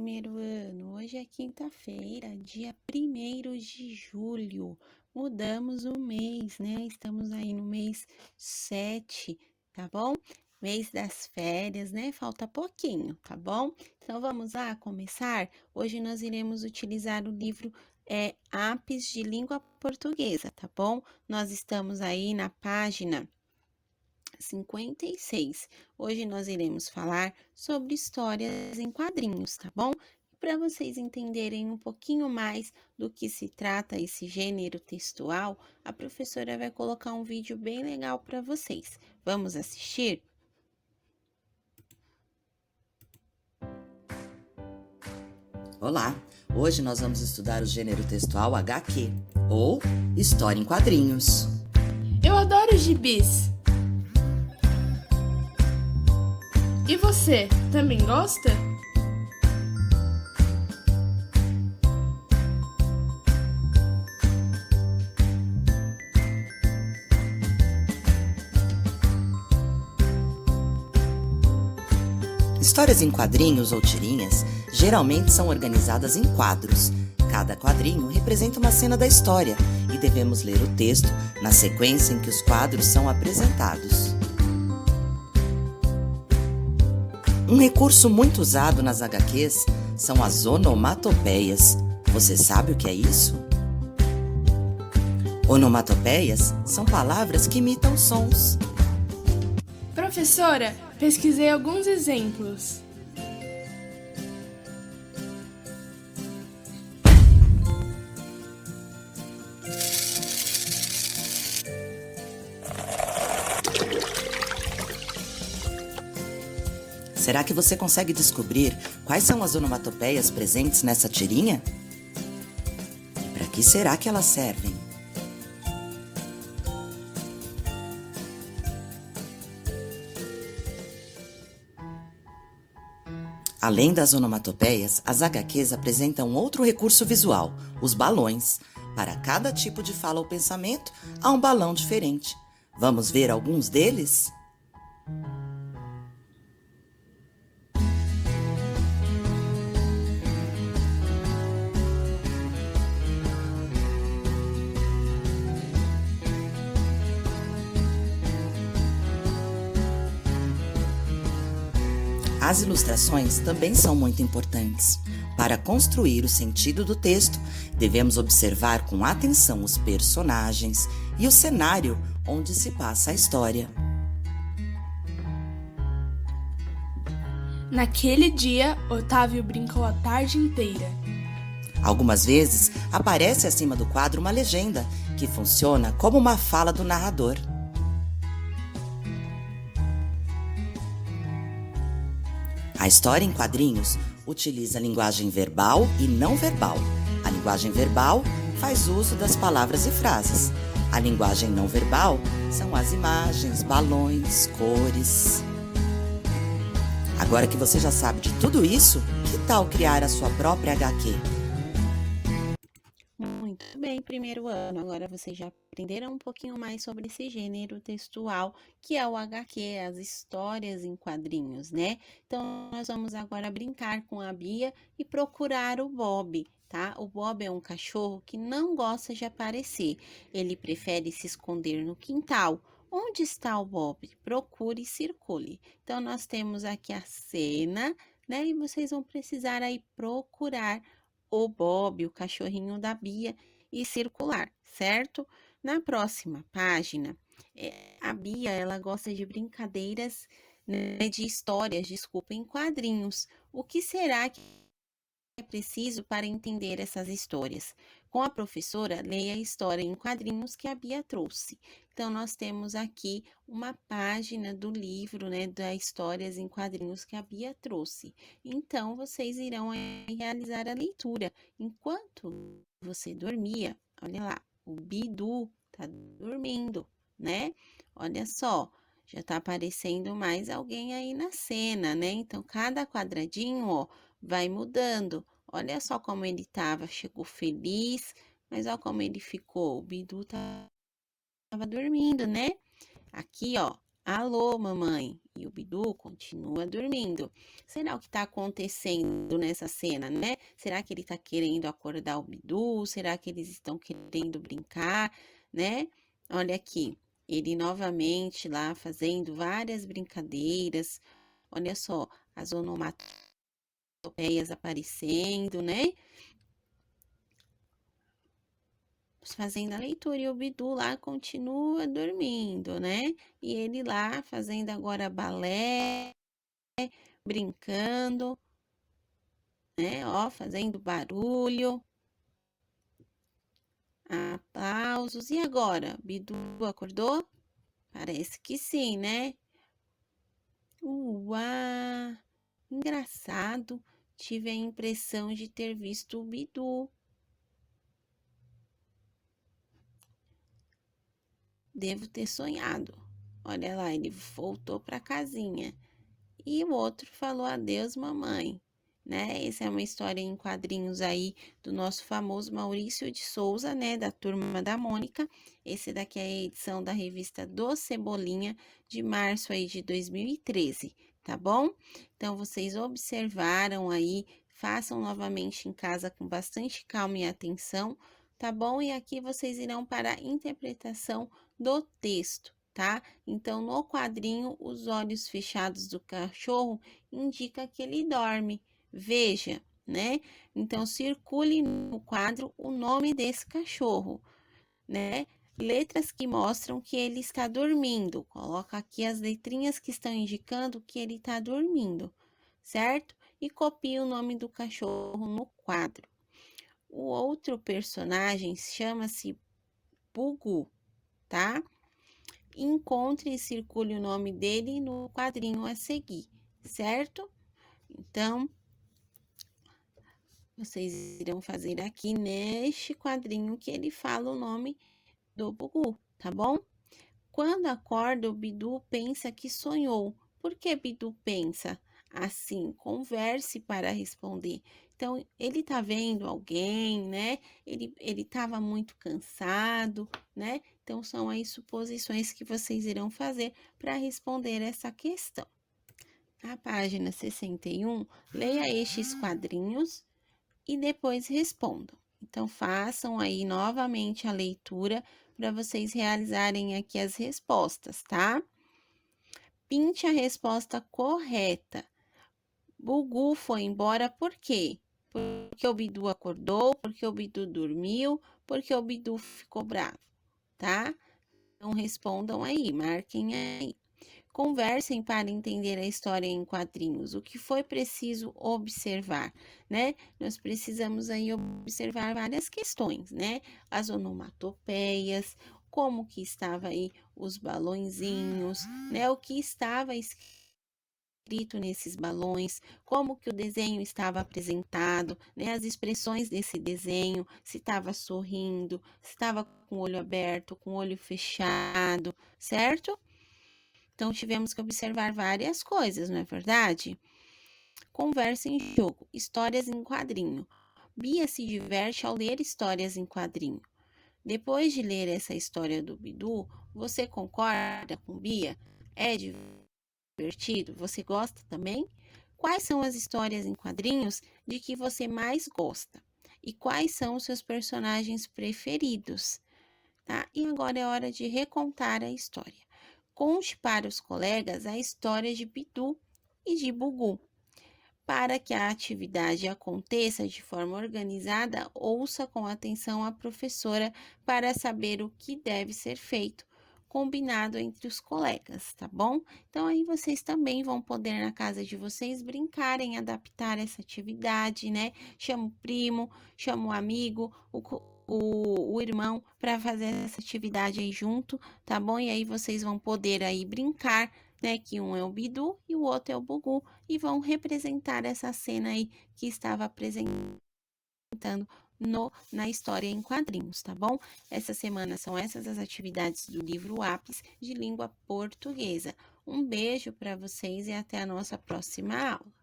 primeiro ano! Hoje é quinta-feira, dia 1º de julho. Mudamos o mês, né? Estamos aí no mês 7, tá bom? Mês das férias, né? Falta pouquinho, tá bom? Então, vamos lá começar? Hoje nós iremos utilizar o livro Apps de Língua Portuguesa, tá bom? Nós estamos aí na página 56. Hoje nós iremos falar sobre histórias em quadrinhos, tá bom? Para vocês entenderem um pouquinho mais do que se trata esse gênero textual, a professora vai colocar um vídeo bem legal para vocês. Vamos assistir? Olá! Hoje nós vamos estudar o gênero textual HQ, ou História em Quadrinhos. Eu adoro gibis! E você, também gosta? Histórias em quadrinhos ou tirinhas geralmente são organizadas em quadros. Cada quadrinho representa uma cena da história e devemos ler o texto na sequência em que os quadros são apresentados. Um recurso muito usado nas HQs são as onomatopeias. Você sabe o que é isso? Onomatopeias são palavras que imitam sons. Professora, pesquisei alguns exemplos. Será que você consegue descobrir quais são as onomatopeias presentes nessa tirinha? E para que será que elas servem? Além das onomatopeias, as HQs apresentam outro recurso visual, os balões. Para cada tipo de fala ou pensamento, há um balão diferente. Vamos ver alguns deles? As ilustrações também são muito importantes. Para construir o sentido do texto, devemos observar com atenção os personagens e o cenário onde se passa a história. Naquele dia, Otávio brincou a tarde inteira. Algumas vezes, aparece acima do quadro uma legenda, que funciona como uma fala do narrador. A história em quadrinhos utiliza a linguagem verbal e não verbal. A linguagem verbal faz uso das palavras e frases. A linguagem não verbal são as imagens, balões, cores. Agora que você já sabe de tudo isso, que tal criar a sua própria HQ? Muito bem, primeiro ano. Agora vocês já aprenderam um pouquinho mais sobre esse gênero textual, que é o HQ, as histórias em quadrinhos, né? Então, nós vamos agora brincar com a Bia e procurar o Bob, tá? O Bob é um cachorro que não gosta de aparecer. Ele prefere se esconder no quintal. Onde está o Bob? Procure e circule. Então, nós temos aqui a cena, né? E vocês vão precisar aí procurar o Bob, o cachorrinho da Bia, e circular, certo? Na próxima página, a Bia, ela gosta de brincadeiras, né, de histórias, desculpa, em quadrinhos. O que será que é preciso para entender essas histórias? Com a professora, leia a história em quadrinhos que a Bia trouxe. Então, nós temos aqui uma página do livro, né, das histórias em quadrinhos que a Bia trouxe. Então, vocês irão realizar a leitura. Enquanto você dormia, olha lá, o Bidu tá dormindo, né? Olha só, já tá aparecendo mais alguém aí na cena, né? Então, cada quadradinho, ó, vai mudando. Olha só como ele tava, chegou feliz, mas olha como ele ficou. O Bidu tava dormindo, né? Aqui, ó, alô, mamãe. e o Bidu continua dormindo. Será o que está acontecendo nessa cena, né? Será que ele está querendo acordar o Bidu? Será que eles estão querendo brincar, né? Olha aqui, ele novamente lá fazendo várias brincadeiras. Olha só, as onomatopeias aparecendo, né? Fazendo a leitura e o Bidu lá continua dormindo, né? E ele lá fazendo agora balé, brincando, né? Ó, fazendo barulho, aplausos. E agora, Bidu acordou? Parece que sim, né? Uau! Engraçado, tive a impressão de ter visto o Bidu. Devo ter sonhado. Olha lá, ele voltou para a casinha. E o outro falou adeus, mamãe. Né? Essa é uma história em quadrinhos aí do nosso famoso Maurício de Souza, né? Da Turma da Mônica. Esse daqui é a edição da revista do Cebolinha, de março aí de 2013, tá bom? Então, vocês observaram aí, façam novamente em casa com bastante calma e atenção, tá bom? E aqui vocês irão para a interpretação do texto, tá? Então, no quadrinho, os olhos fechados do cachorro indica que ele dorme. Veja, né? Então, circule no quadro o nome desse cachorro, né? Letras que mostram que ele está dormindo. Coloca aqui as letrinhas que estão indicando que ele está dormindo, certo? E copie o nome do cachorro no quadro. O outro personagem chama-se Bugu, tá? Encontre e circule o nome dele no quadrinho a seguir, certo? Então, vocês irão fazer aqui neste quadrinho que ele fala o nome do Bugu, tá bom? Quando acorda, o Bidu pensa que sonhou. Por que Bidu pensa assim? Converse para responder. Então, ele tá vendo alguém, né? Ele estava muito cansado, né? Então, são aí suposições que vocês irão fazer para responder essa questão. Na página 61, leia estes quadrinhos e depois respondam. Então, façam aí novamente a leitura para vocês realizarem aqui as respostas, tá? Pinte a resposta correta. Bugu foi embora por quê? Porque o Bidu acordou, porque o Bidu dormiu, porque o Bidu ficou bravo, tá? Então, respondam aí, marquem aí. Conversem para entender a história em quadrinhos. O que foi preciso observar, né? Nós precisamos aí observar várias questões, né? As onomatopeias, como que estava aí os balõezinhos, né? O que estava escrito nesses balões, como que o desenho estava apresentado, né? As expressões desse desenho, se estava sorrindo, se estava com o olho aberto, com o olho fechado, certo? Então, tivemos que observar várias coisas, não é verdade? Conversa em jogo, histórias em quadrinho. Bia se diverte ao ler histórias em quadrinho. Depois de ler essa história do Bidu, você concorda com Bia? É divertido? Você gosta também? Quais são as histórias em quadrinhos de que você mais gosta? E quais são os seus personagens preferidos? Tá? E agora é hora de recontar a história. Conte para os colegas a história de Bidu e de Bugu. Para que a atividade aconteça de forma organizada, ouça com atenção a professora para saber o que deve ser feito, combinado entre os colegas, tá bom? Então, aí vocês também vão poder, na casa de vocês, brincarem, adaptar essa atividade, né? Chama o primo, chama o amigo, o irmão para fazer essa atividade aí junto, tá bom? E aí vocês vão poder aí brincar, né? Que um é o Bidu e o outro é o Bugu e vão representar essa cena aí que estava apresentando na história em quadrinhos, tá bom? Essa semana são essas as atividades do livro Lápis de língua portuguesa. Um beijo para vocês e até a nossa próxima aula.